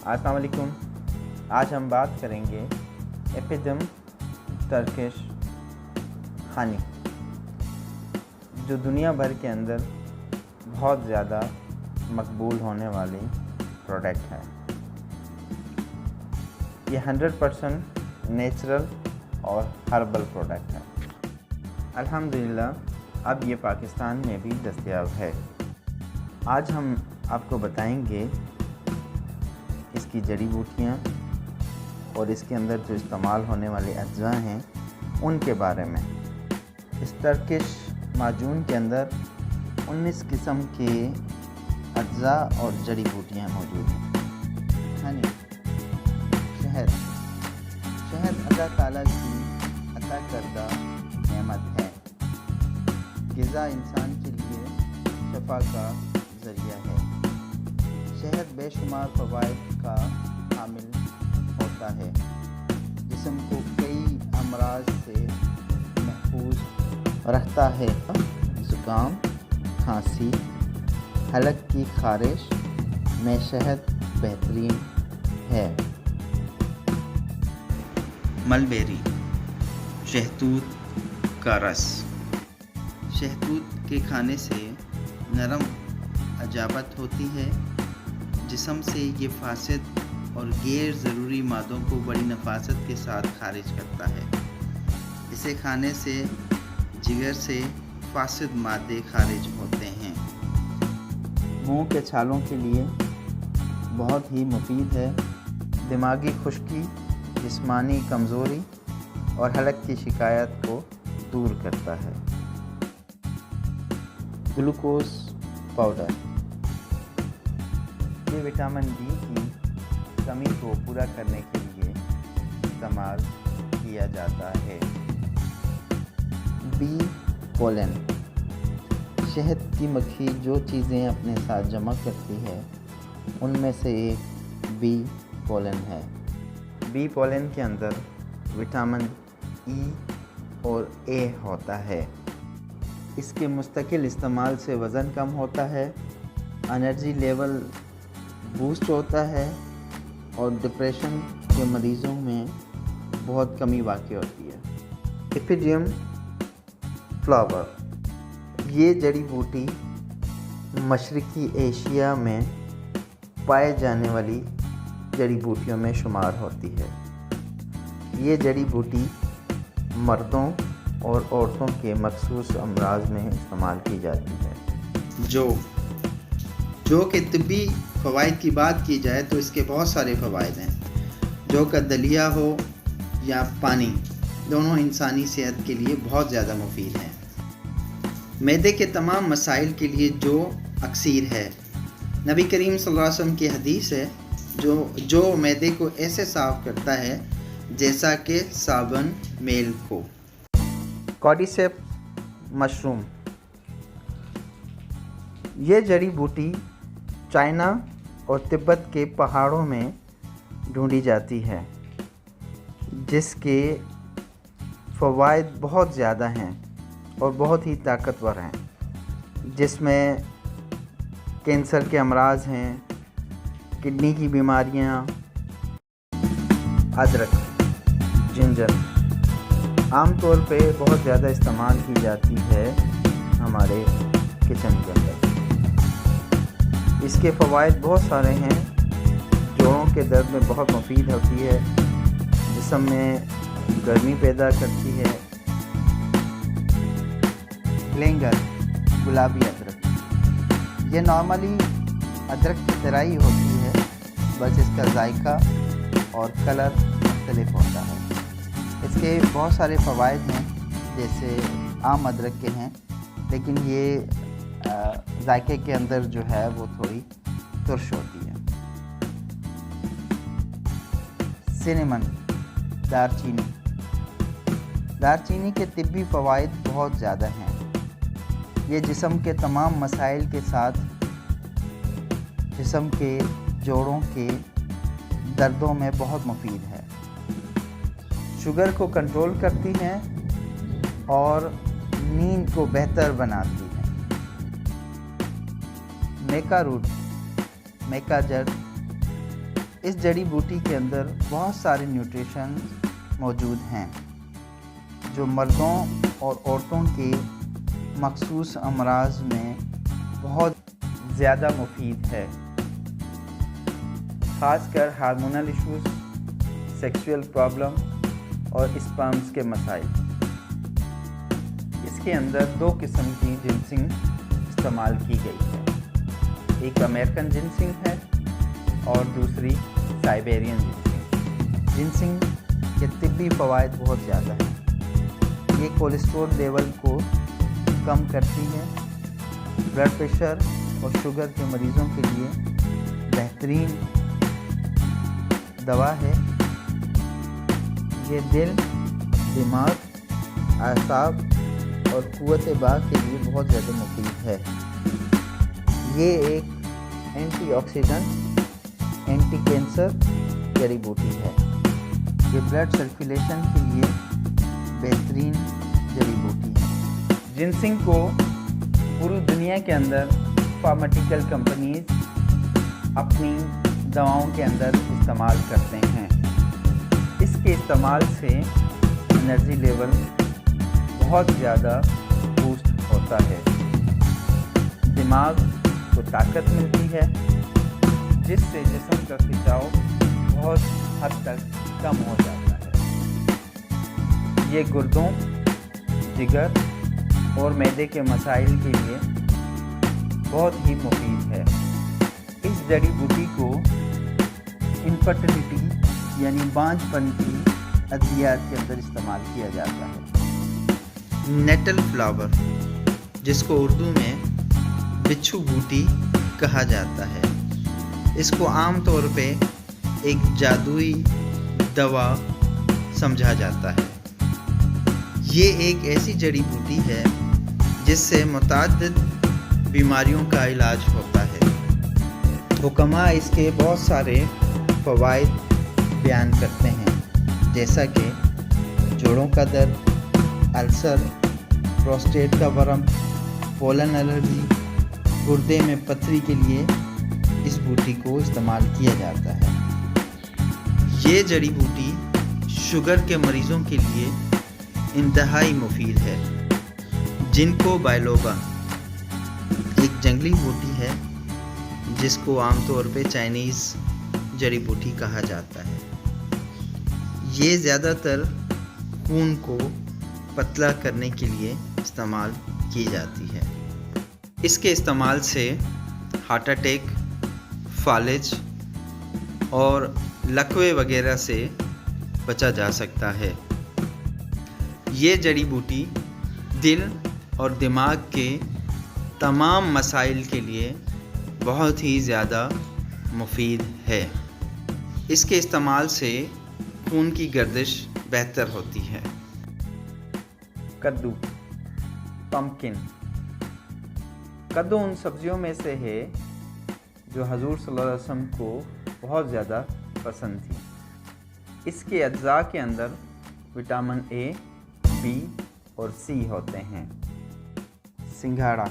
السلام علیکم. آج ہم بات کریں گے ایپیڈم ٹرکش ہنی، جو دنیا بھر کے اندر بہت زیادہ مقبول ہونے والی پروڈکٹ ہے. یہ 100% نیچرل اور ہربل پروڈکٹ ہے. الحمدللہ اب یہ پاکستان میں بھی دستیاب ہے. آج ہم آپ کو بتائیں گے اس کی جڑی بوٹیاں اور اس کے اندر جو استعمال ہونے والے اجزاء ہیں ان کے بارے میں. اس ٹرکش معجون کے اندر 19 قسم کے اجزاء اور جڑی بوٹیاں موجود ہیں. ہنی، شہد اللہ تعالیٰ کی عطا کردہ نعمت ہے. غذا انسان کے لیے شفا کا ذریعہ ہے. شہد بے شمار فوائد کا حامل ہوتا ہے. جسم کو کئی امراض سے محفوظ رکھتا ہے. زکام، کھانسی، حلق کی خارش میں شہد بہترین ہے. ملبیری، شہتوت کا رس. شہتوت کے کھانے سے نرم اجابت ہوتی ہے. جسم سے یہ فاسد اور غیر ضروری مادوں کو بڑی نفاست کے ساتھ خارج کرتا ہے. اسے کھانے سے جگر سے فاسد مادے خارج ہوتے ہیں. منہ کے چھالوں کے لیے بہت ہی مفید ہے. دماغی خشکی، جسمانی کمزوری اور حلق کی شکایت کو دور کرتا ہے. گلوکوز پاؤڈر، یہ وٹامن ڈی کی کمی کو پورا کرنے کے لیے استعمال کیا جاتا ہے. بی پولن، شہد کی مکھی جو چیزیں اپنے ساتھ جمع کرتی ہے ان میں سے ایک بی پولن ہے. بی پولن کے اندر وٹامن ای اور اے ہوتا ہے. اس کے مستقل استعمال سے وزن کم ہوتا ہے، انرجی لیول بوسٹ ہوتا ہے اور ڈپریشن کے مریضوں میں بہت کمی واقع ہوتی ہے. ایپیڈیم فلاور، یہ جڑی بوٹی مشرقی ایشیا میں پائے جانے والی جڑی بوٹیوں میں شمار ہوتی ہے. یہ جڑی بوٹی مردوں اور عورتوں کے مخصوص امراض میں استعمال کی جاتی ہے. جو کہ طبی فوائد کی بات کی جائے تو اس کے بہت سارے فوائد ہیں. جو کا دلیہ ہو یا پانی، دونوں انسانی صحت کے لیے بہت زیادہ مفید ہیں. معدے کے تمام مسائل کے لیے جو اکسیر ہے. نبی کریم صلی اللہ علیہ وسلم کی حدیث ہے جو معدے کو ایسے صاف کرتا ہے جیسا کہ صابن میل کو. کارڈیسیپ مشروم، یہ جڑی بوٹی چائنا اور تبت کے پہاڑوں میں ڈھونڈی جاتی ہے، جس کے فوائد بہت زیادہ ہیں اور بہت ہی طاقتور ہیں، جس میں کینسر کے امراض ہیں، کڈنی کی بیماریاں. ادرک، جنجر عام طور پہ بہت زیادہ استعمال کی جاتی ہے ہمارے کچن کے اندر. اس کے فوائد بہت سارے ہیں. جوڑوں کے درد میں بہت مفید ہوتی ہے، جسم میں گرمی پیدا کرتی ہے. گلینگر، گلابی ادرک، یہ نارملی ادرک کی طرح ہی ہوتی ہے، بس اس کا ذائقہ اور کلر مختلف ہوتا ہے. اس کے بہت سارے فوائد ہیں جیسے عام ادرک کے ہیں، لیکن یہ ذائقے کے اندر جو ہے وہ تھوڑی ترش ہوتی ہے. سینیمن، دارچینی کے طبی فوائد بہت زیادہ ہیں. یہ جسم کے تمام مسائل کے ساتھ جسم کے جوڑوں کے دردوں میں بہت مفید ہے. شوگر کو کنٹرول کرتی ہیں اور نیند کو بہتر بناتی ہیں. میکا روٹ، میکا جڑ اس جڑی بوٹی کے اندر بہت سارے نیوٹریشن موجود ہیں جو مردوں اور عورتوں کے مخصوص امراض میں بہت زیادہ مفید ہے، خاص کر ہارمونل ایشوز، سیکسول پرابلم اور اسپرمز کے مسائل۔ اس کے اندر 2 قسم کی جنسنگ استعمال کی گئی ہے، ایک امریکن جنسنگ ہے اور دوسری سائبیرین جنسنگ۔ جنسنگ کے طبی فوائد بہت زیادہ ہیں۔ یہ کولیسٹرول لیول کو کم کرتی ہے، بلڈ پریشر اور شوگر کے مریضوں کے لیے بہترین دوا ہے۔ یہ دل، دماغ، اعصاب اور قوت باہ کے لیے بہت زیادہ مفید ہے۔ یہ ایک اینٹی آکسیڈنٹ، اینٹی کینسر جڑی بوٹی ہے۔ یہ بلڈ سرکولیشن کے لیے بہترین جڑی بوٹی ہے۔ جنسنگ کو پوری دنیا کے اندر فارماسیوٹیکل کمپنیز اپنی دواؤں کے اندر استعمال کرتے ہیں۔ اس کے استعمال سے انرجی لیول بہت زیادہ بوسٹ ہوتا ہے، دماغ کو طاقت ملتی ہے، جس سے جسم کا کھچاؤ بہت حد تک کم ہو جاتا ہے۔ یہ گردوں، جگر اور معدے کے مسائل کے لیے بہت ہی مفید ہے۔ اس جڑی بوٹی کو انفرٹیلٹی یعنی بانجھ پن کی ادویات کے اندر استعمال کیا جاتا ہے۔ نیٹل فلاور، جس کو اردو میں بچھو بوٹی کہا جاتا ہے، اس کو عام طور پہ ایک جادوئی دوا سمجھا جاتا ہے۔ یہ ایک ایسی جڑی بوٹی ہے جس سے متعدد بیماریوں کا علاج ہوتا ہے۔ حکماء اس کے بہت سارے فوائد بیان کرتے ہیں، جیسا کہ جوڑوں کا درد، السر، پروسٹیٹ کا ورم، پولن الرجی، گردے میں پتھری کے لیے اس بوٹی کو استعمال کیا جاتا ہے۔ یہ جڑی بوٹی شوگر کے مریضوں کے لیے انتہائی مفید ہے۔ جنکو بائلوبا ایک جنگلی بوٹی ہے جس کو عام طور پہ چائنیز جڑی بوٹی کہا جاتا ہے۔ یہ زیادہ تر خون کو پتلا کرنے کے لیے استعمال کی جاتی ہے۔ اس کے استعمال سے ہارٹ اٹیک، فالج اور لکوے وغیرہ سے بچا جا سکتا ہے۔ یہ جڑی بوٹی دل اور دماغ کے تمام مسائل کے لیے بہت ہی زیادہ مفید ہے۔ اس کے استعمال سے خون کی گردش بہتر ہوتی ہے۔ کدو، پمکن۔ کدو ان سبزیوں میں سے ہے جو حضور صلی اللہ علیہ وسلم کو بہت زیادہ پسند تھی۔ اس کے اجزاء کے اندر وٹامن اے، بی اور سی ہوتے ہیں۔ سنگھاڑا،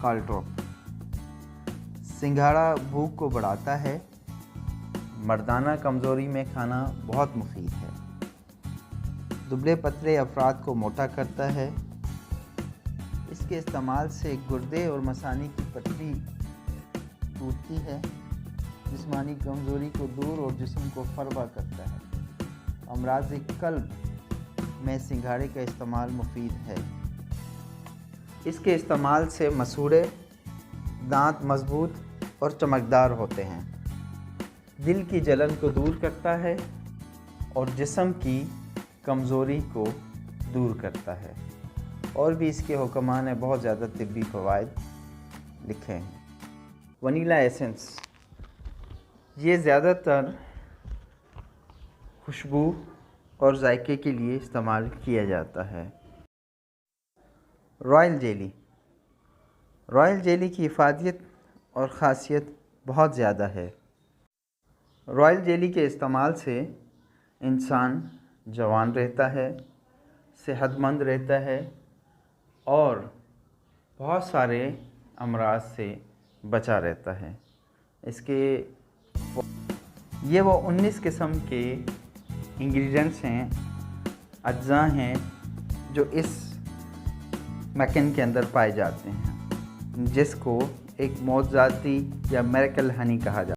کالٹروپ۔ سنگھاڑا بھوک کو بڑھاتا ہے، مردانہ کمزوری میں کھانا بہت مفید ہے، دبلے پتلے افراد کو موٹا کرتا ہے۔ اس کے استعمال سے گردے اور مثانی کی پتھری ٹوٹتی ہے، جسمانی کمزوری کو دور اور جسم کو فربہ کرتا ہے۔ امراض قلب میں سنگھاڑے کا استعمال مفید ہے۔ اس کے استعمال سے مسوڑے، دانت مضبوط اور چمکدار ہوتے ہیں، دل کی جلن کو دور کرتا ہے اور جسم کی کمزوری کو دور کرتا ہے۔ اور بھی اس کے حکماء نے بہت زیادہ طبی فوائد لکھے ہیں۔ ونیلا ایسنس، یہ زیادہ تر خوشبو اور ذائقے کے لیے استعمال کیا جاتا ہے۔ رائل جیلی، رائل جیلی کی افادیت اور خاصیت بہت زیادہ ہے۔ رائل جیلی کے استعمال سے انسان جوان رہتا ہے، صحت مند رہتا ہے اور بہت سارے امراض سے بچا رہتا ہے۔ اس کے یہ وہ 19 قسم کے انگریڈینٹس ہیں، اجزاء ہیں جو اس مکن کے اندر پائے جاتے ہیں، جس کو ایک معجزاتی یا میریکل ہنی کہا جاتا ہے۔